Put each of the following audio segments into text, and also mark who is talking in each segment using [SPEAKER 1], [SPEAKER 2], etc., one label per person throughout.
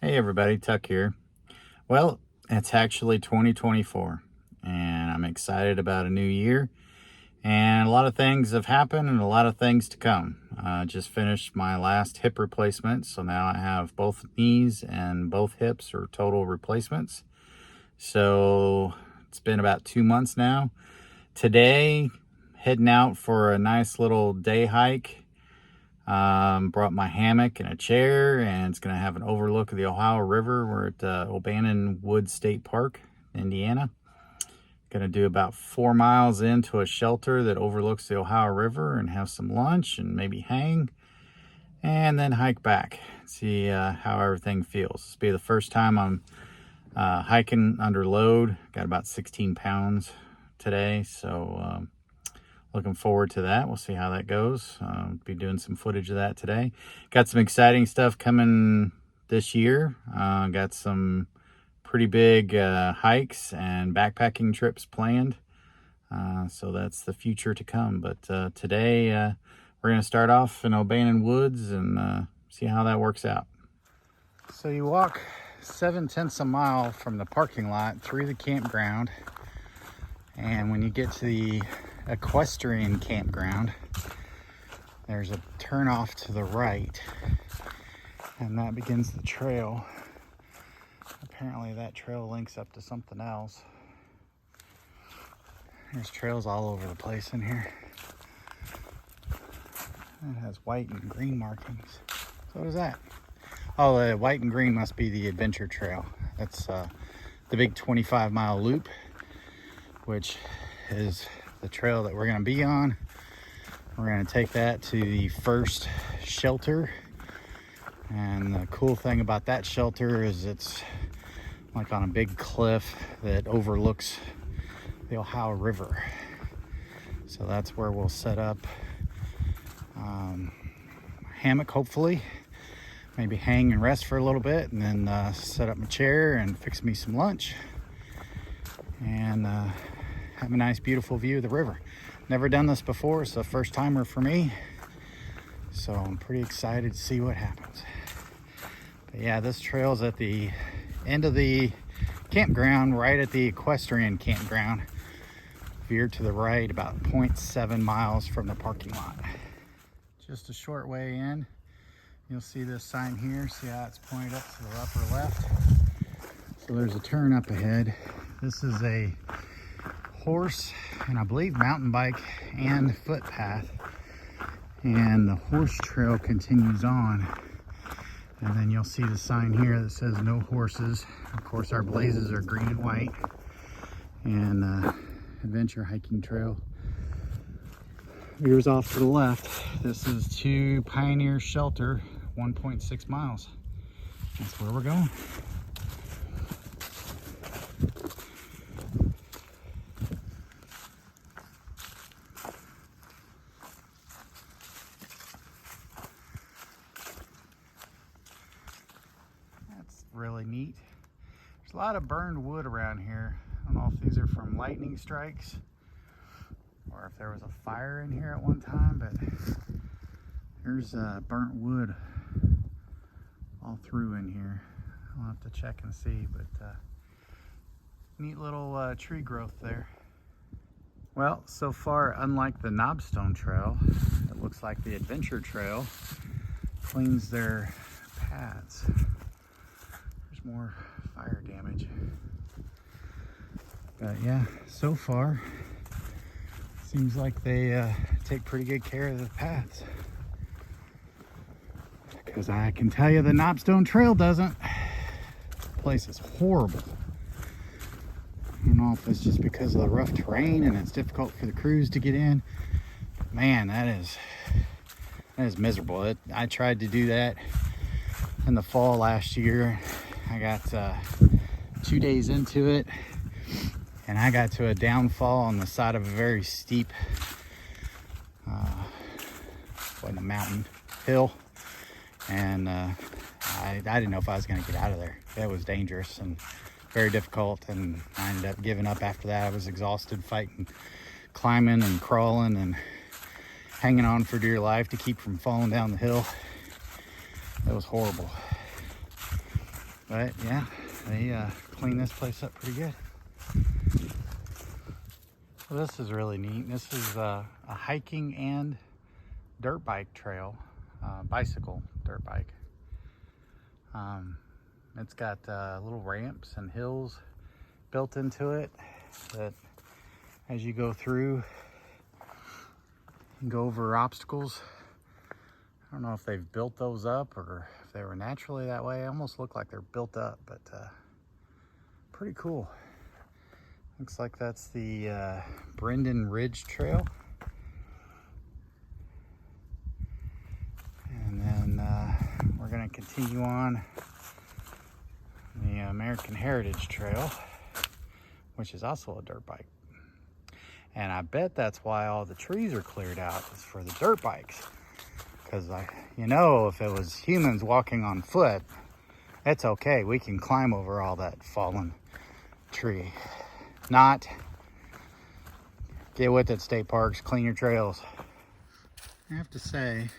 [SPEAKER 1] Hey everybody, Tuck here. Well, it's actually 2024 and I'm excited about a new year, and a lot of things have happened and a lot of things to come. I just finished my last hip replacement, so now I have both knees and both hips are total replacements. So it's been about 2 months now. Today, heading out for a nice little day hike. Brought my hammock and a chair, and it's going to have an overlook of the Ohio River. We're at Obannon Woods State Park, Indiana. Going to do about 4 miles into a shelter that overlooks the Ohio River and have some lunch and maybe hang, and then hike back. See how everything feels. This will be the first time I'm hiking under load. Got about 16 pounds today, so looking forward to that. We'll see how that goes. Be doing some footage of that today. Got some exciting stuff coming this year. Got some pretty big hikes and backpacking trips planned. So that's the future to come. But today we're going to start off in Obannon Woods and see how that works out. So you walk 7/10 a mile from the parking lot through the campground. And when you get to the equestrian campground, there's a turn off to the right, and that begins the trail. Apparently that trail links up to something else. There's trails all over the place in here. It has white and green markings. So what is that? Oh, the white and green must be the adventure trail. That's the big 25-mile loop, which is the trail that we're going to be on. We're going to take that to the first shelter, and the cool thing about that shelter is it's like on a big cliff that overlooks the Ohio River. So that's where we'll set up hammock, hopefully, maybe hang and rest for a little bit, and then set up my chair and fix me some lunch and have a nice beautiful view of the river. Never done this before. It's a first timer for me, so I'm pretty excited to see what happens. But yeah, this trail's at the end of the campground, right at the equestrian campground. Veer to the right about 0.7 miles from the parking lot. Just a short way in, you'll see this sign here. See how it's pointed up to the upper left? So there's a turn up ahead. This is a horse and I believe mountain bike and footpath, and the horse trail continues on, and then you'll see the sign here that says no horses. Of course, our blazes are green and white, and adventure hiking trail veers off to the left. This is to Pioneer Shelter, 1.6 miles. That's where we're going. Really neat. There's a lot of burned wood around here. I don't know if these are from lightning strikes or if there was a fire in here at one time, but there's burnt wood all through in here. I'll have to check and see, but neat little tree growth there. Well, so far, unlike the Knobstone Trail, it looks like the Adventure Trail cleans their paths. More fire damage, but yeah, so far seems like they take pretty good care of the paths, because I can tell you the Knobstone Trail doesn't. The place is horrible. I don't know if it's just because of the rough terrain and it's difficult for the crews to get in, but man, that is miserable. I tried to do that in the fall last year. I got 2 days into it, and I got to a downfall on the side of a very steep, wasn't a mountain, hill, and I didn't know if I was going to get out of there. It was dangerous and very difficult, and I ended up giving up after that. I was exhausted fighting, climbing and crawling and hanging on for dear life to keep from falling down the hill. It was horrible. But yeah, they clean this place up pretty good. Well, this is really neat. This is a hiking and dirt bike trail, bicycle dirt bike. It's got little ramps and hills built into it that as you go through and go over obstacles. I don't know if they've built those up or if they were naturally that way. They almost look like they're built up, but pretty cool. Looks like that's the Brendan Ridge Trail. And then we're gonna continue on the American Heritage Trail, which is also a dirt bike. And I bet that's why all the trees are cleared out, is for the dirt bikes. Because you know, if it was humans walking on foot, it's okay. We can climb over all that fallen tree. Not. Get with it, state parks. Clean your trails. I have to say,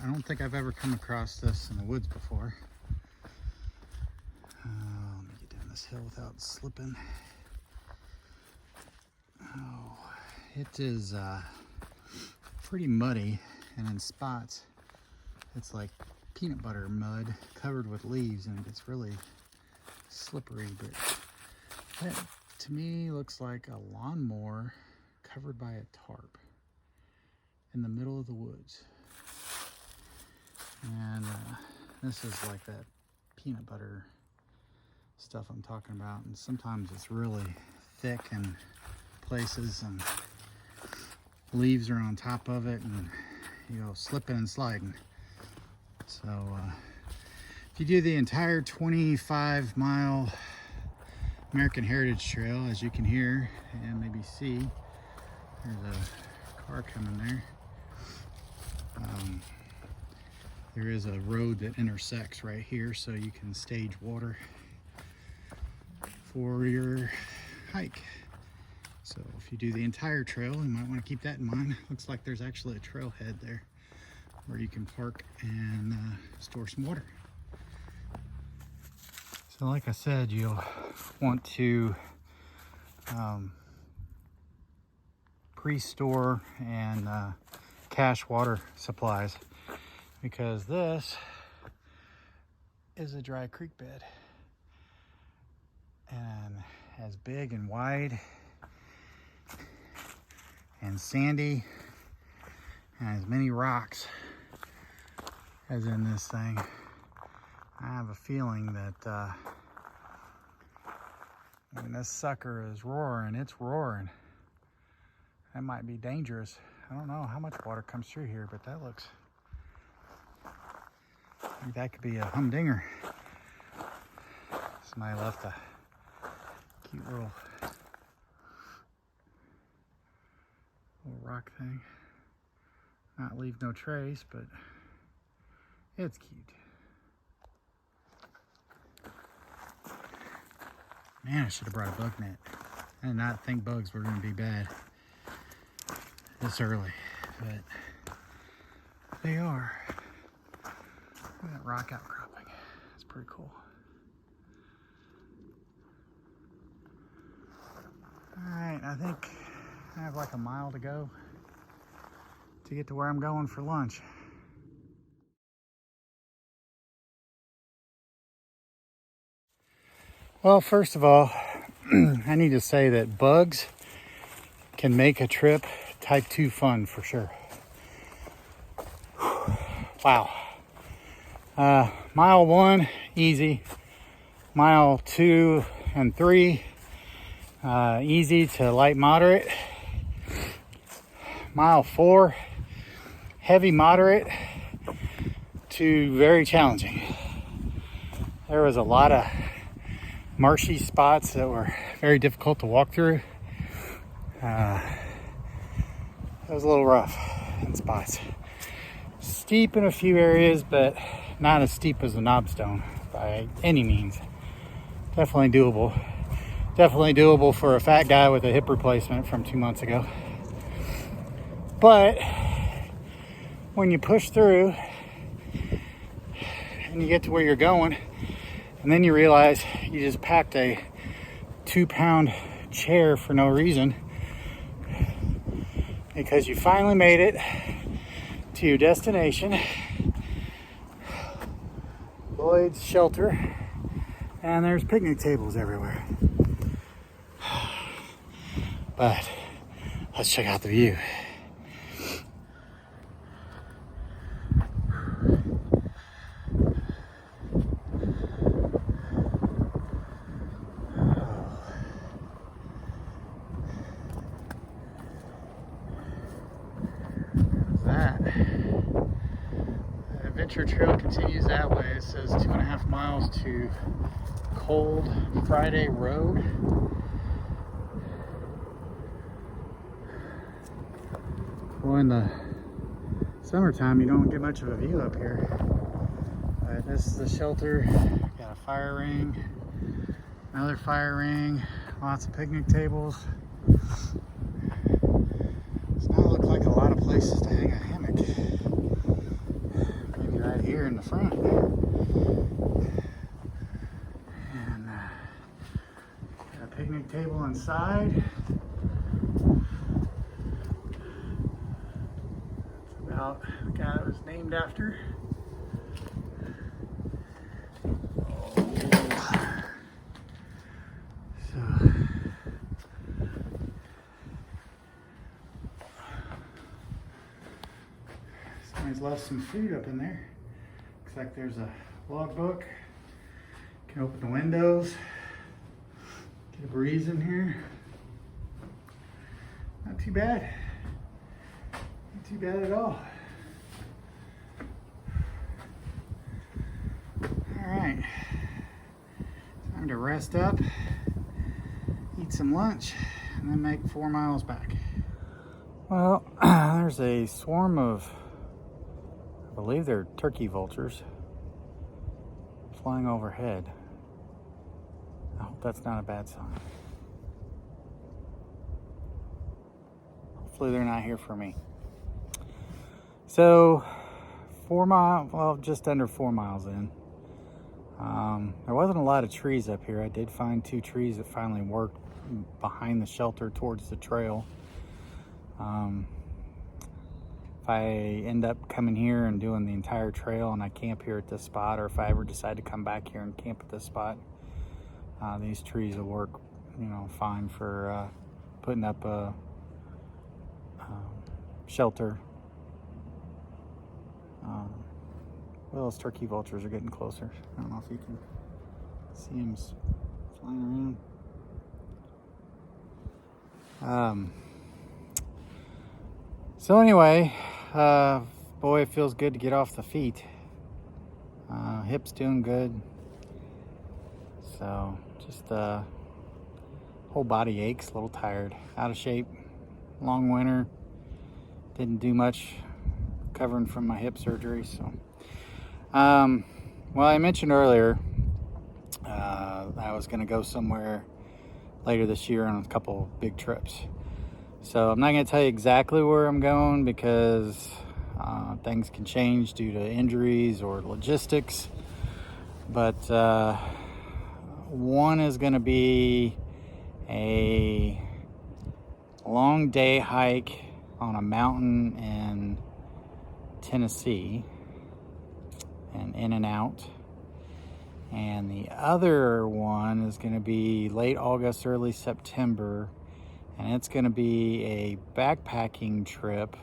[SPEAKER 1] I don't think I've ever come across this in the woods before. Let me get down this hill without slipping. Oh, it is pretty muddy, and in spots it's like peanut butter mud covered with leaves, and it gets really slippery. But that to me looks like a lawnmower covered by a tarp in the middle of the woods. And this is like that peanut butter stuff I'm talking about, and sometimes it's really thick in places and leaves are on top of it, and you go slipping and sliding. So if you do the entire 25-mile American Heritage Trail, as you can hear and maybe see, there's a car coming there. There is a road that intersects right here, so you can stage water for your hike. So if you do the entire trail, you might want to keep that in mind. Looks like there's actually a trailhead there where you can park and store some water. So like I said, you'll want to pre-store and cache water supplies, because this is a dry creek bed, and as big and wide and sandy and as many rocks as in this thing. I have a feeling that when this sucker is roaring, it's roaring. That might be dangerous. I don't know how much water comes through here, but that looks like that could be a humdinger. Somebody left a cute little rock thing. Not leave no trace, but it's cute. Man, I should have brought a bug net. I did not think bugs were going to be bad this early, but they are. Look at that rock outcropping. It's pretty cool. Alright, I think I have like a mile to go to get to where I'm going for lunch. Well, first of all, I need to say that bugs can make a trip type 2 fun for sure. Wow. Mile 1, easy. Mile 2 and 3, easy to light moderate. Mile 4, heavy moderate to very challenging. There was a lot of marshy spots that were very difficult to walk through. It was a little rough in spots. Steep in a few areas, but not as steep as the Knobstone by any means. Definitely doable. Definitely doable for a fat guy with a hip replacement from 2 months ago. But when you push through and you get to where you're going, And then you realize you just packed a 2-pound chair for no reason, because you finally made it to your destination, Lloyd's shelter, and there's picnic tables everywhere. But let's check out the view. That adventure trail continues that way. It says 2.5 miles to Cold Friday Road. Well, in the summertime, you don't get much of a view up here. But this is the shelter. Got a fire ring, another fire ring, lots of picnic tables. Does not look like a lot of places to hang a hammock. Maybe right here in the front. And got a picnic table inside. About the guy it was named after. So somebody's left some food up in there. Looks like there's a logbook. Can open the windows. Get a breeze in here. Not too bad. Not too bad at all. Alright. Time to rest up, eat some lunch, and then make 4 miles back. Well, there's a swarm of, I believe they're turkey vultures, flying overhead. I hope that's not a bad sign. Hopefully they're not here for me. So, 4 miles, well, just under 4 miles in. There wasn't a lot of trees up here. I did find 2 trees that finally worked behind the shelter towards the trail. If I end up coming here and doing the entire trail and I camp here at this spot, or if I ever decide to come back here and camp at this spot, these trees will work, fine for putting up a shelter. Well, those turkey vultures are getting closer. I don't know if you can see them flying around. So anyway, boy, it feels good to get off the feet. Hips doing good. So just whole body aches, a little tired, out of shape, long winter. Didn't do much recovering from my hip surgery. So, well, I mentioned earlier I was going to go somewhere later this year on a couple big trips. So I'm not going to tell you exactly where I'm going because things can change due to injuries or logistics. But one is going to be a long day hike on a mountain in Tennessee and in and out. And the other one is going to be late August, early September. And it's going to be a backpacking trip,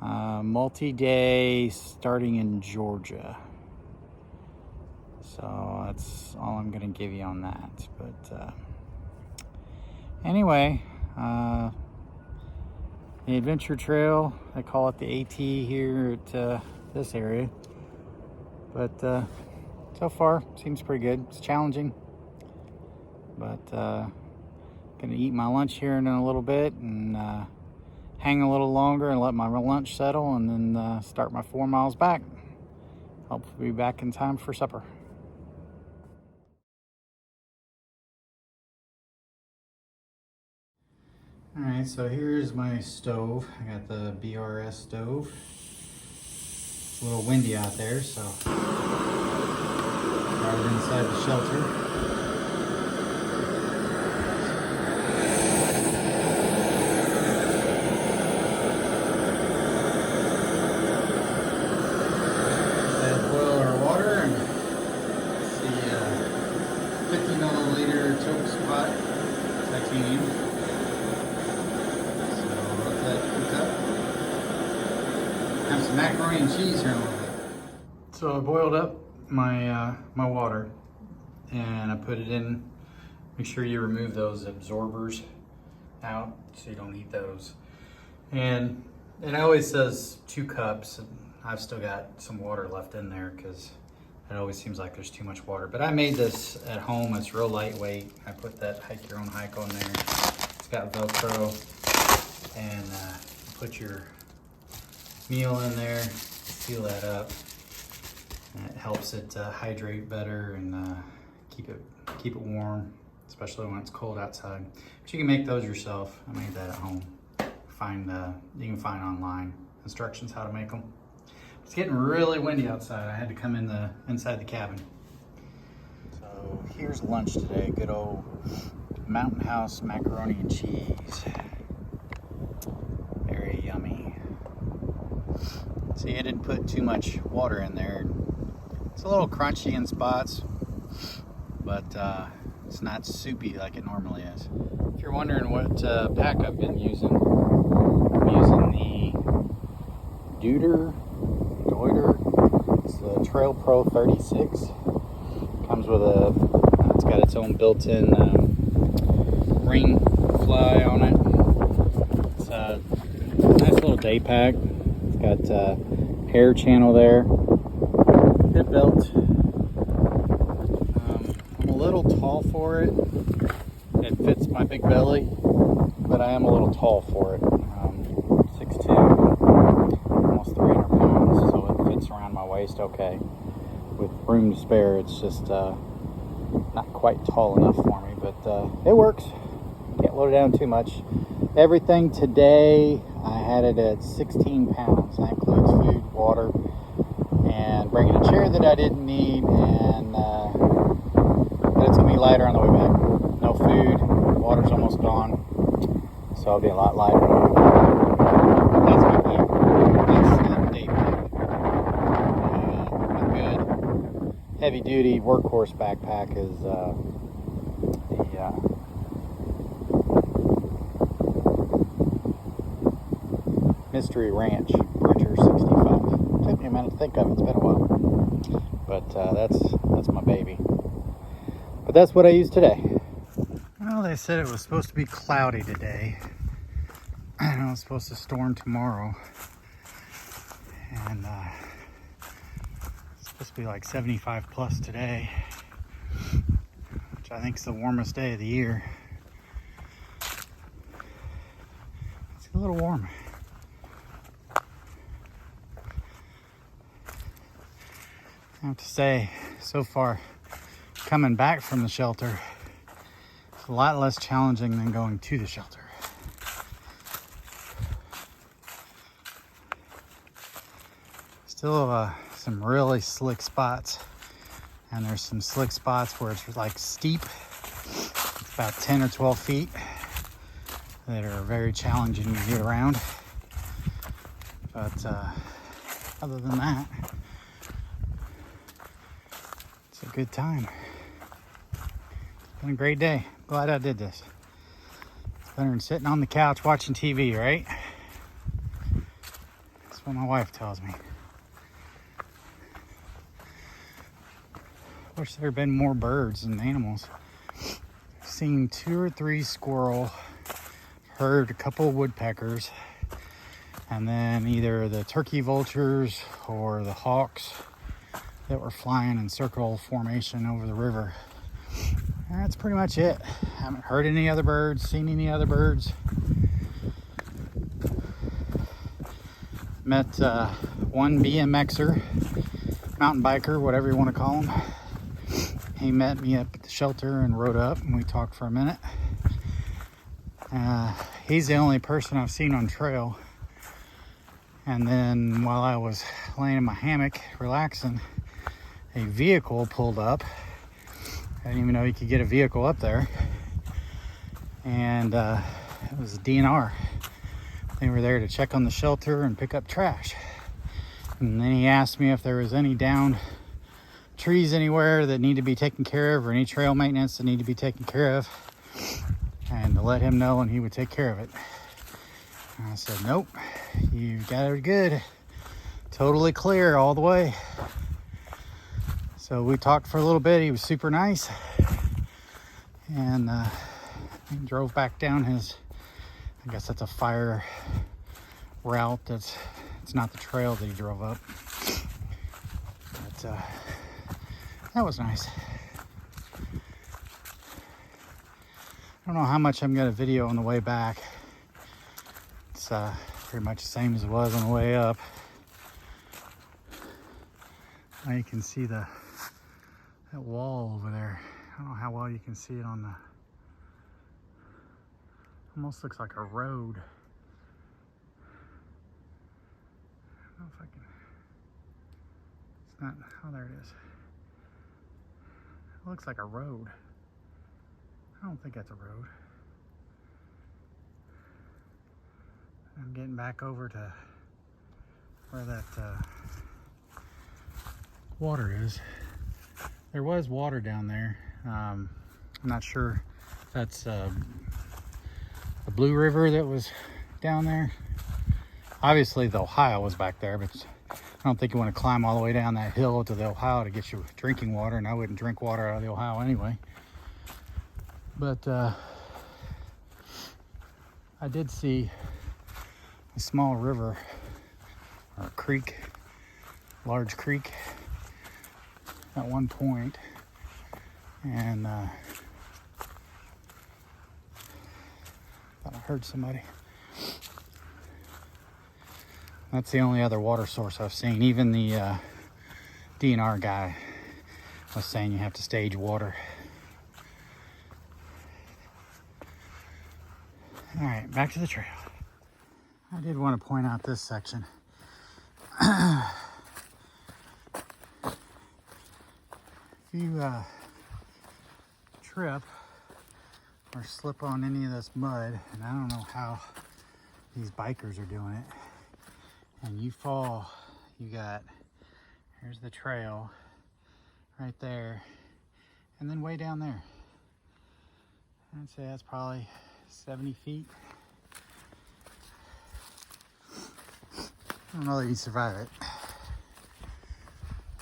[SPEAKER 1] multi-day, starting in Georgia. So that's all I'm going to give you on that. But anyway, the adventure trail, they call it the AT here at this area. But so far, seems pretty good. It's challenging, but gonna eat my lunch here in a little bit and hang a little longer and let my lunch settle, and then start my 4 miles back. Hopefully be back in time for supper. All right, so here's my stove. I got the BRS stove. It's a little windy out there, so Right inside the shelter. Boil our water and see 50 milliliter choke spot titanium. So let that cook up. Have some macaroni and cheese here in a little bit. So I boiled up my my water and I put it in. Make sure you remove those absorbers out so you don't eat those. And it always says 2 cups. I've still got some water left in there because it always seems like there's too much water. But I made this at home. It's real lightweight. I put that hike your own hike on there. It's got Velcro, and put your meal in there, seal that up. And it helps it hydrate better and keep it warm, especially when it's cold outside. But you can make those yourself. I made that at home. You can find online instructions how to make them. It's getting really windy outside. I had to come inside the cabin. So here's lunch today. Good old Mountain House macaroni and cheese. Very yummy. See, I didn't put too much water in there. It's a little crunchy in spots, but it's not soupy like it normally is. If you're wondering what pack I've been using, I'm using the Deuter. It's the Trail Pro 36. Comes with it's got its own built-in ring fly on it. It's a nice little day pack. It's got air channel there. Good belt. I'm a little tall for it. It fits my big belly, but I am a little tall for it. 6'2", almost 300 pounds, so it fits around my waist okay. With room to spare, it's just not quite tall enough for me, but it works. Can't load it down too much. Everything today, I had it at 16 pounds. That includes food, water, and bringing a chair that I didn't need, and but it's gonna be lighter on the way back. No food, water's almost gone, so I'll be a lot lighter on the way back. That's my pack. That's the day pack. A good heavy duty workhorse backpack is the Mystery Ranch Bridger 65. Took me a minute to think of it. It's been a while, but that's my baby. But that's what I use today. Well, they said it was supposed to be cloudy today. I know it's supposed to storm tomorrow, and it's supposed to be like 75 plus today, which I think is the warmest day of the year. It's a little warmer. I have to say, so far, coming back from the shelter, it's a lot less challenging than going to the shelter. Still some really slick spots, and there's some slick spots where it's like steep. It's about 10 or 12 feet that are very challenging to get around. But other than that, it's a good time. It's been a great day. Glad I did this. It's better than sitting on the couch watching TV, right? That's what my wife tells me. Wish there had been more birds and animals. I've seen 2 or 3 squirrel, heard a couple of woodpeckers, and then either the turkey vultures or the hawks that were flying in circle formation over the river. And that's pretty much it. I haven't heard any other birds, seen any other birds. Met one BMXer, mountain biker, whatever you want to call him. He met me up at the shelter and rode up, and we talked for a minute. He's the only person I've seen on trail. And then while I was laying in my hammock relaxing, a vehicle pulled up. I didn't even know you could get a vehicle up there. And it was a DNR. They were there to check on the shelter and pick up trash. And then he asked me if there was any down trees anywhere that need to be taken care of, or any trail maintenance that need to be taken care of, and to let him know and he would take care of it. And I said, nope, you got it good. Totally clear all the way. So we talked for a little bit. He was super nice. And he drove back down his, I guess that's a fire route. It's not the trail that he drove up. But that was nice. I don't know how much I'm going to video on the way back. It's pretty much the same as it was on the way up. Now you can see that wall over there. I don't know how well you can see it on the, almost looks like a road. I don't know if I can, it's not, oh there it is. It looks like a road. I don't think that's a road. I'm getting back over to where that water is. There was water down there. I'm not sure if that's the Blue River that was down there. Obviously the Ohio was back there, but I don't think you want to climb all the way down that hill to the Ohio to get you drinking water, and I wouldn't drink water out of the Ohio anyway. But I did see a small river, or a creek, large creek at one point, and thought I heard somebody. That's the only other water source I've seen. Even the DNR guy was saying you have to stage water. All right, back to the trail. I did want to point out this section. If you trip or slip on any of this mud, and I don't know how these bikers are doing it, and you fall, you got, here's the trail right there, and then way down there. I'd say that's probably 70 feet. I don't know that you'd survive it,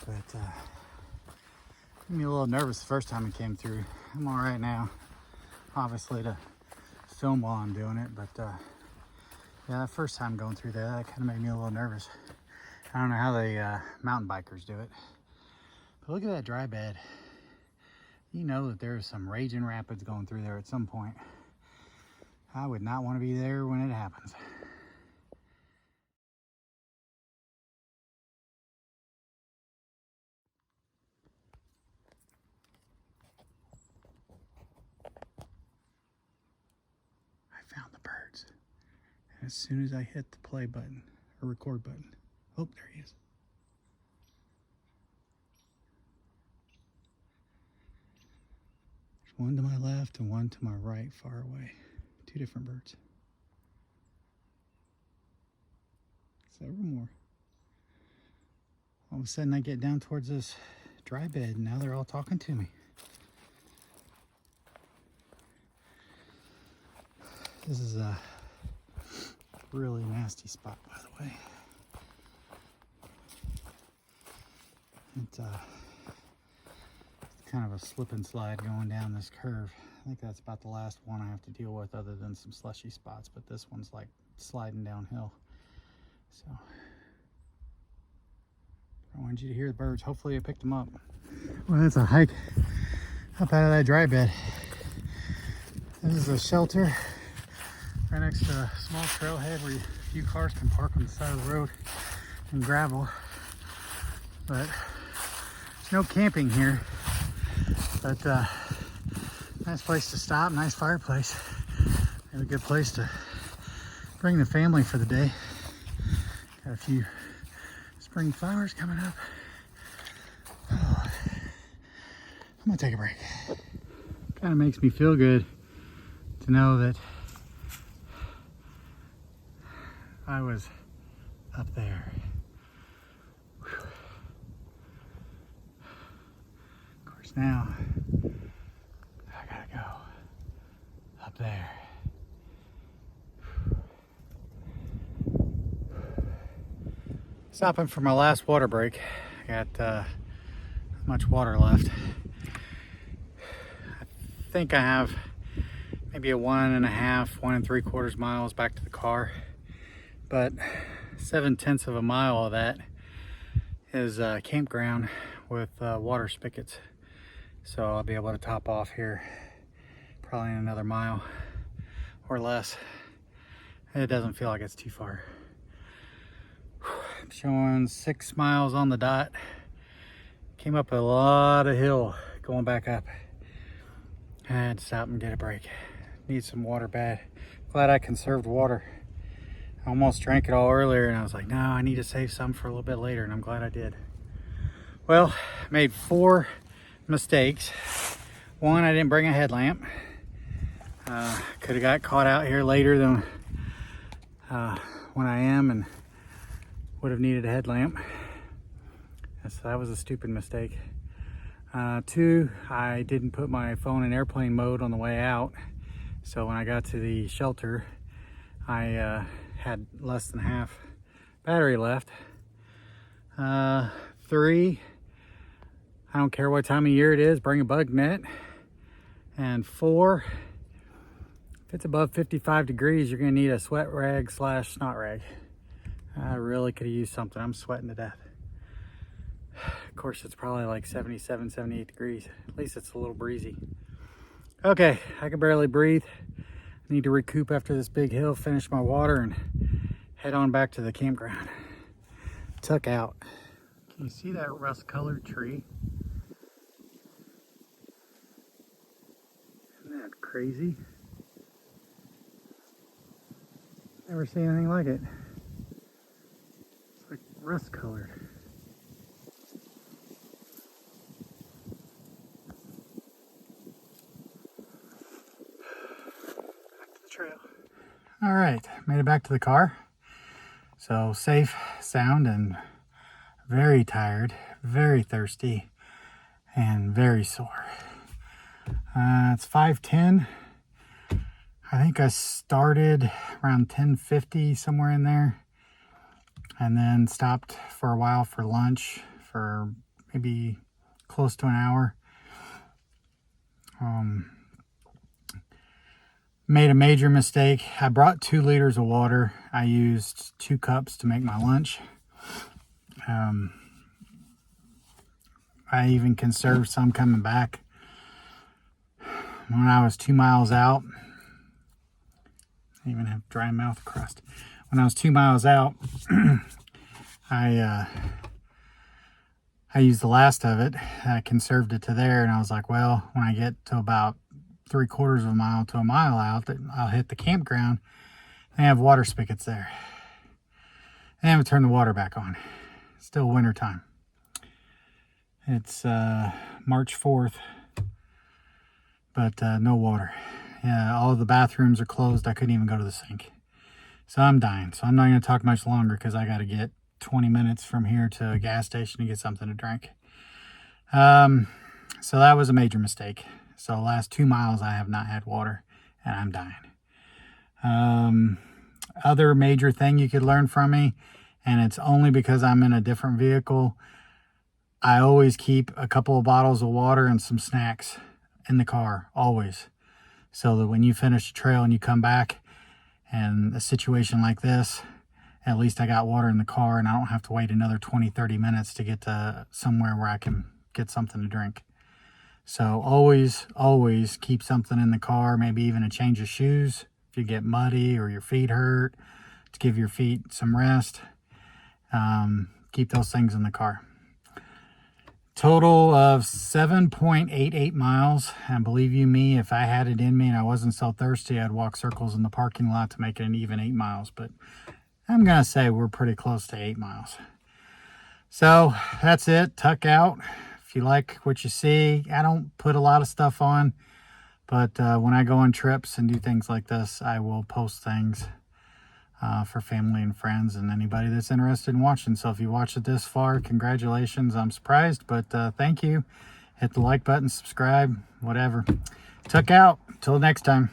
[SPEAKER 1] but made me a little nervous the first time it came through. I'm all right now, obviously, to film while I'm doing it, but yeah, that first time going through there, that kind of made me a little nervous. I don't know how the mountain bikers do it, but look at that dry bed. You know that there's some raging rapids going through there at some point. I would not want to be there when it happens. I found the birds. And as soon as I hit the play button, or record button, oh, there he is. There's one to my left and one to my right, far away. Two different birds. Several more. All of a sudden I get down towards this dry bed and now they're all talking to me. This is a really nasty spot, by the way. It's kind of a slip and slide going down this curve. I think that's about the last one I have to deal with, other than some slushy spots, but this one's like sliding downhill. So I wanted you to hear the birds. Hopefully I picked them up. Well, that's a hike up out of that dry bed. This is a shelter right next to a small trailhead where a few cars can park on the side of the road and gravel. But there's no camping here. But nice place to stop, nice fireplace. And a good place to bring the family for the day. Got a few spring flowers coming up. Oh, I'm gonna take a break. Kind of makes me feel good to know that I was up there. Whew. Of course, now I gotta go up there. Stopping for my last water break. I got not much water left. I think I have maybe a 1.5, 1 3/4 miles back to the car, but 7/10 of a mile of that is a campground with water spigots. So I'll be able to top off here probably in another mile or less. It doesn't feel like it's too far. I'm showing 6 miles on the dot. Came up a lot of hill going back up. I had to stop and get a break. Need some water bad. Glad I conserved water. I almost drank it all earlier and I was like, no, I need to save some for a little bit later, and I'm glad I did. Well, I made 4 mistakes. One, I didn't bring a headlamp. Could have got caught out here later than when I am, and would have needed a headlamp. So that was a stupid mistake. 2, I didn't put my phone in airplane mode on the way out. So when I got to the shelter, I had less than half battery left. 3, I don't care what time of year it is, bring a bug net. And 4, if it's above 55 degrees, you're gonna need a sweat rag / snot rag. I really could have used something. I'm sweating to death. Of course, it's probably like 77, 78 degrees. At least it's a little breezy. Okay, I can barely breathe. Need to recoup after this big hill, finish my water, and head on back to the campground. Tuck out. Can you see that rust-colored tree? Isn't that crazy? Never seen anything like it. It's like rust-colored. Trail. All right, made it back to the car. So safe, sound, and very tired, very thirsty, and very sore. It's 5:10. I think I started around 10:50, somewhere in there, and then stopped for a while for lunch for maybe close to an hour. Made a major mistake. I brought 2 liters of water. I used 2 cups to make my lunch. I even conserved some coming back. When I was 2 miles out, I even have dry mouth crust. When I was 2 miles out, I used the last of it. I conserved it to there, and I was like, well, when I get to about 3/4 of a mile to a mile out, I'll hit the campground. They have water spigots there. They haven't turned the water back on. It's still winter time. It's March 4th, but no water. Yeah, all of the bathrooms are closed. I couldn't even go to the sink. So I'm dying. So I'm not going to talk much longer because I got to get 20 minutes from here to a gas station to get something to drink. So that was a major mistake. So the last 2 miles I have not had water, and I'm dying. Other major thing you could learn from me, and it's only because I'm in a different vehicle, I always keep a couple of bottles of water and some snacks in the car, always. So that when you finish the trail and you come back, and a situation like this, at least I got water in the car and I don't have to wait another 20, 30 minutes to get to somewhere where I can get something to drink. So always keep something in the car, maybe even a change of shoes if you get muddy or your feet hurt, to give your feet some rest. Keep those things in the car. Total of 7.88 miles. And believe you me, if I had it in me and I wasn't so thirsty, I'd walk circles in the parking lot to make it an even 8 miles. But I'm going to say we're pretty close to 8 miles. So that's it. Tuck out. If you like what you see, I don't put a lot of stuff on, but when I go on trips and do things like this, I will post things for family and friends and anybody that's interested in watching. So if you watched it this far, congratulations. I'm surprised, but thank you. Hit the like button, subscribe, whatever. Tuck out. Till next time.